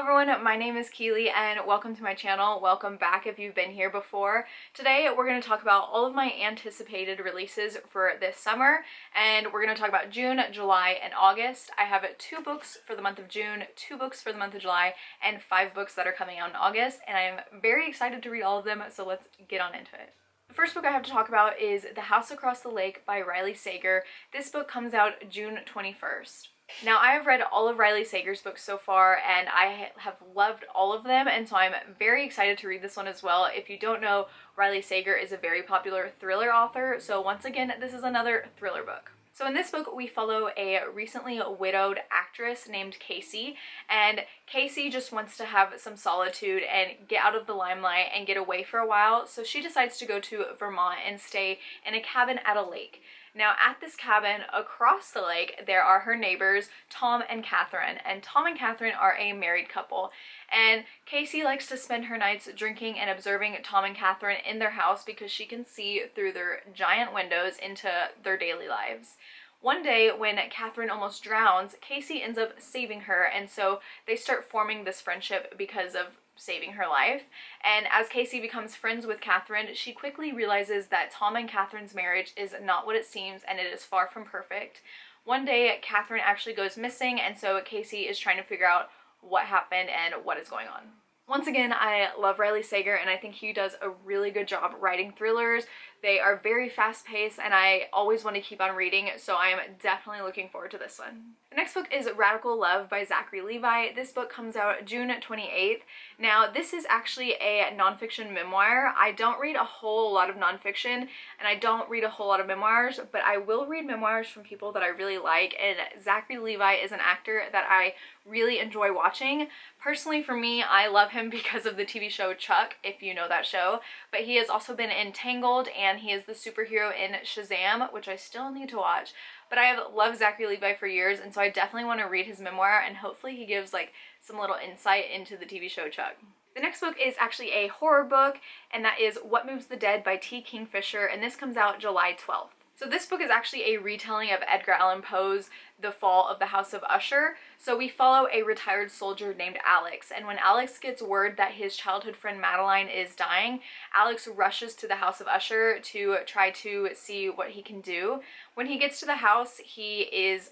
everyone, my name is Keely and welcome to my channel. Welcome back if you've been here before. Today we're going to talk about all of my anticipated releases for this summer, and we're going to talk about June, July, and August. I have 2 books for the month of June, 2 books for the month of July, and 5 books that are coming out in August, and I'm very excited to read all of them, so let's get on into it. The first book I have to talk about is The House Across the Lake by Riley Sager. This book comes out June 21st. Now, I have read all of Riley Sager's books so far, and I have loved all of them, and so I'm very excited to read this one as well. If you don't know, Riley Sager is a very popular thriller author, so once again, this is another thriller book. So in this book, we follow a recently widowed actress named Casey, and Casey just wants to have some solitude and get out of the limelight and get away for a while, so she decides to go to Vermont and stay in a cabin at a lake. Now, at this cabin across the lake, there are her neighbors, Tom and Catherine, and Tom and Catherine are a married couple. And Casey likes to spend her nights drinking and observing Tom and Catherine in their house because she can see through their giant windows into their daily lives. One day, when Catherine almost drowns, Casey ends up saving her, and so they start forming this friendship because of saving her life. And as Casey becomes friends with Catherine, she quickly realizes that Tom and Catherine's marriage is not what it seems, and it is far from perfect. One day, Catherine actually goes missing, and so Casey is trying to figure out what happened and what is going on. Once again, I love Riley Sager, and I think he does a really good job writing thrillers. They are very fast-paced, and I always want to keep on reading, so I am definitely looking forward to this one. The next book is Radical Love by Zachary Levi. This book comes out June 28th. Now, this is actually a nonfiction memoir. I don't read a whole lot of nonfiction, and I don't read a whole lot of memoirs, but I will read memoirs from people that I really like, and Zachary Levi is an actor that I really enjoy watching. Personally, for me, I love him because of the TV show Chuck, if you know that show, but he has also been in Tangled, and he is the superhero in Shazam, which I still need to watch. But I have loved Zachary Levi for years, and so I definitely want to read his memoir, and hopefully he gives like some little insight into the TV show Chuck. The next book is actually a horror book, and that is What Moves the Dead by T. Kingfisher, and this comes out July 12th. So this book is actually a retelling of Edgar Allan Poe's The Fall of the House of Usher. So we follow a retired soldier named Alex, and when Alex gets word that his childhood friend Madeline is dying, Alex rushes to the House of Usher to try to see what he can do. When he gets to the house, he is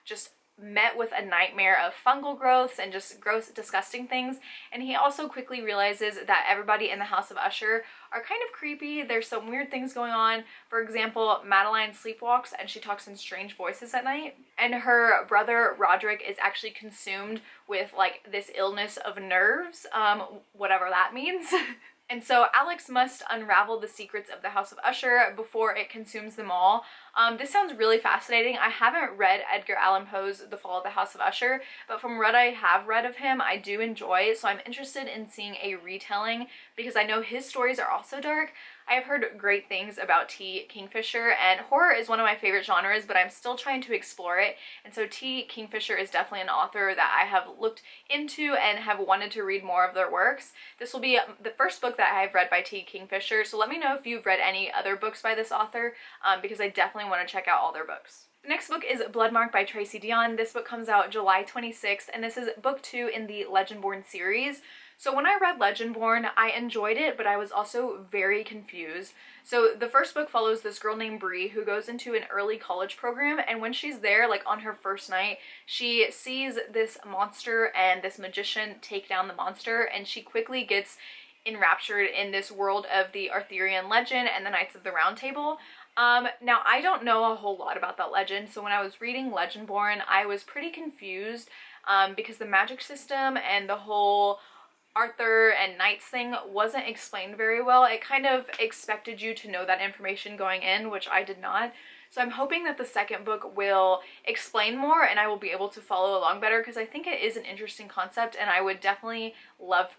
just met with a nightmare of fungal growths and just gross, disgusting things, and he also quickly realizes that everybody in the House of Usher are kind of creepy. There's some weird things going on. For example, Madeline sleepwalks and she talks in strange voices at night, and her brother Roderick is actually consumed with like this illness of nerves, whatever that means. And so Alex must unravel the secrets of the House of Usher before it consumes them all. This sounds really fascinating. I haven't read Edgar Allan Poe's The Fall of the House of Usher, but from what I have read of him, I do enjoy, so I'm interested in seeing a retelling because I know his stories are also dark. I have heard great things about T. Kingfisher, and horror is one of my favorite genres, but I'm still trying to explore it, and so T. Kingfisher is definitely an author that I have looked into and have wanted to read more of their works. This will be the first book that I've read by T. Kingfisher, so let me know if you've read any other books by this author, because I definitely want to check out all their books. The next book is Bloodmark by Tracy Deonn. This book comes out July 26th, and this is book 2 in the Legendborn series. So when I read Legendborn, I enjoyed it, but I was also very confused. So the first book follows this girl named Bree who goes into an early college program, and when she's there, like on her first night, she sees this monster and this magician take down the monster, and she quickly gets enraptured in this world of the Arthurian legend and the Knights of the Round Table. Now, I don't know a whole lot about that legend, so when I was reading Legendborn, I was pretty confused because the magic system and the whole Arthur and Knights thing wasn't explained very well. It kind of expected you to know that information going in, which I did not. So I'm hoping that the second book will explain more and I will be able to follow along better because I think it is an interesting concept and I would definitely love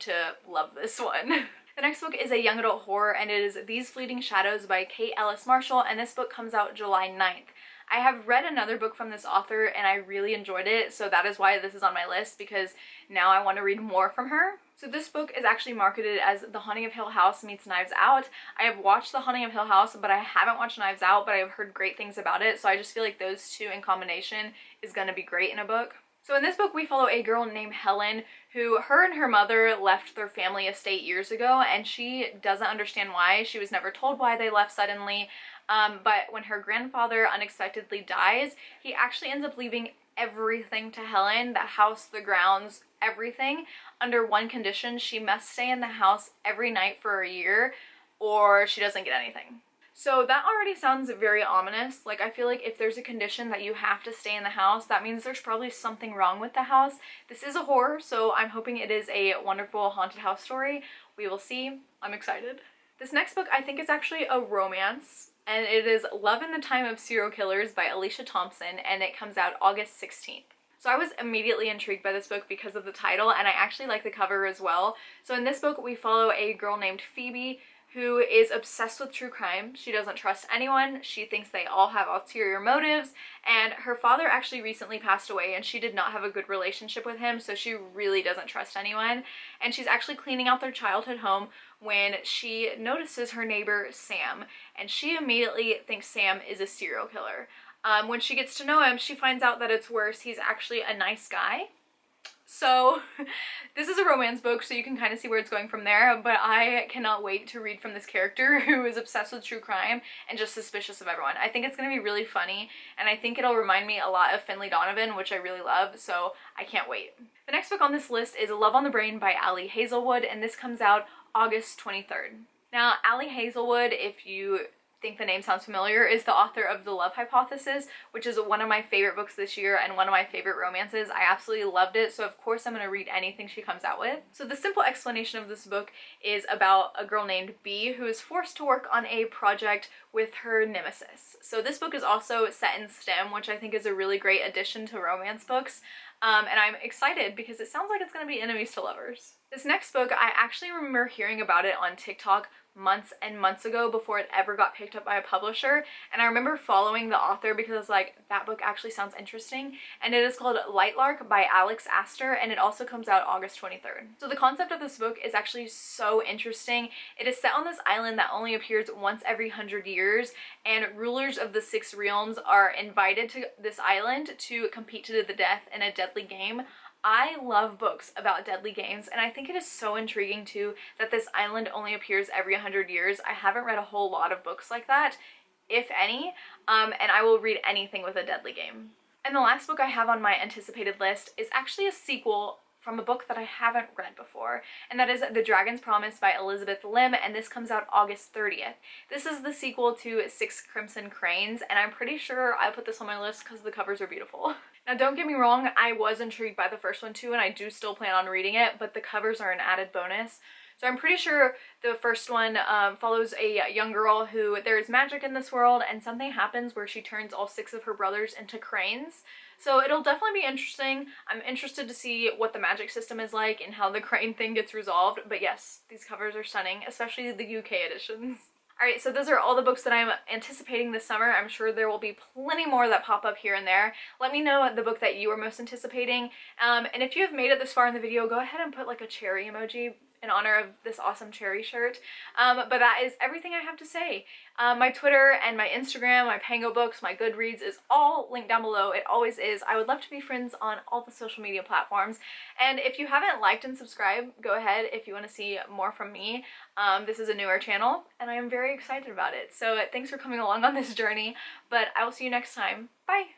this one. The next book is a young adult horror, and it is These Fleeting Shadows by Kate Ellis Marshall, and this book comes out July 9th. I have read another book from this author and I really enjoyed it, so that is why this is on my list, because now I want to read more from her. So this book is actually marketed as The Haunting of Hill House meets Knives Out. I have watched The Haunting of Hill House, but I haven't watched Knives Out, but I have heard great things about it, so I just feel like those two in combination is going to be great in a book. So in this book, we follow a girl named Helen who her and her mother left their family estate years ago, and she doesn't understand why. She was never told why they left suddenly, but when her grandfather unexpectedly dies, he actually ends up leaving everything to Helen, the house, the grounds, everything, under one condition: she must stay in the house every night for a year or she doesn't get anything. So that already sounds very ominous. Like, I feel like if there's a condition that you have to stay in the house, that means there's probably something wrong with the house. This is a horror, so I'm hoping it is a wonderful haunted house story. We will see. I'm excited. This next book I think is actually a romance, and it is Love in the Time of Serial Killers by Alicia Thompson, and it comes out August 16th. So I was immediately intrigued by this book because of the title, and I actually like the cover as well. So in this book we follow a girl named Phoebe who is obsessed with true crime. She doesn't trust anyone. She thinks they all have ulterior motives, and her father actually recently passed away and she did not have a good relationship with him, so she really doesn't trust anyone. And she's actually cleaning out their childhood home when she notices her neighbor Sam, and she immediately thinks Sam is a serial killer. When she gets to know him, she finds out that it's worse. He's actually a nice guy. So this is a romance book, so you can kind of see where it's going from there, but I cannot wait to read from this character who is obsessed with true crime and just suspicious of everyone. I think it's going to be really funny, and I think it'll remind me a lot of Finley Donovan, which I really love, so I can't wait. The next book on this list is Love on the Brain by Ali Hazelwood, and this comes out August 23rd. Now, Ali Hazelwood, if you think the name sounds familiar, is the author of The Love Hypothesis, which is one of my favorite books this year and one of my favorite romances. I absolutely loved it, so of course I'm going to read anything she comes out with. So the simple explanation of this book is about a girl named B who is forced to work on a project with her nemesis. So this book is also set in STEM, which I think is a really great addition to romance books, and I'm excited because it sounds like it's going to be enemies to lovers. This next book, I actually remember hearing about it on TikTok months and months ago before it ever got picked up by a publisher, and I remember following the author because I was like, that book actually sounds interesting, and it is called Lark by Alex Astor, and it also comes out August 23rd. So the concept of this book is actually so interesting. It is set on this island that only appears once every 100 years, and rulers of the 6 realms are invited to this island to compete to the death in a deadly game. I love books about deadly games, and I think it is so intriguing too that this island only appears every 100 years. I haven't read a whole lot of books like that, if any, and I will read anything with a deadly game. And the last book I have on my anticipated list is actually a sequel from a book that I haven't read before, and that is The Dragon's Promise by Elizabeth Lim, and this comes out August 30th. This is the sequel to Six Crimson Cranes, and I'm pretty sure I put this on my list because the covers are beautiful. Now, don't get me wrong, I was intrigued by the first one too, and I do still plan on reading it, but the covers are an added bonus. So I'm pretty sure the first one follows a young girl who there is magic in this world, and something happens where she turns all 6 of her brothers into cranes. So it'll definitely be interesting. I'm interested to see what the magic system is like and how the crane thing gets resolved. But yes, these covers are stunning, especially the UK editions. Alright, so those are all the books that I'm anticipating this summer. I'm sure there will be plenty more that pop up here and there. Let me know the book that you are most anticipating. And if you have made it this far in the video, go ahead and put like a cherry emoji in honor of this awesome cherry shirt. But that is everything I have to say. My Twitter and my Instagram, my Pango books, my Goodreads is all linked down below. It always is. I would love to be friends on all the social media platforms. And if you haven't liked and subscribed, go ahead if you want to see more from me. This is a newer channel, and I am very excited about it. So thanks for coming along on this journey, but I will see you next time. Bye!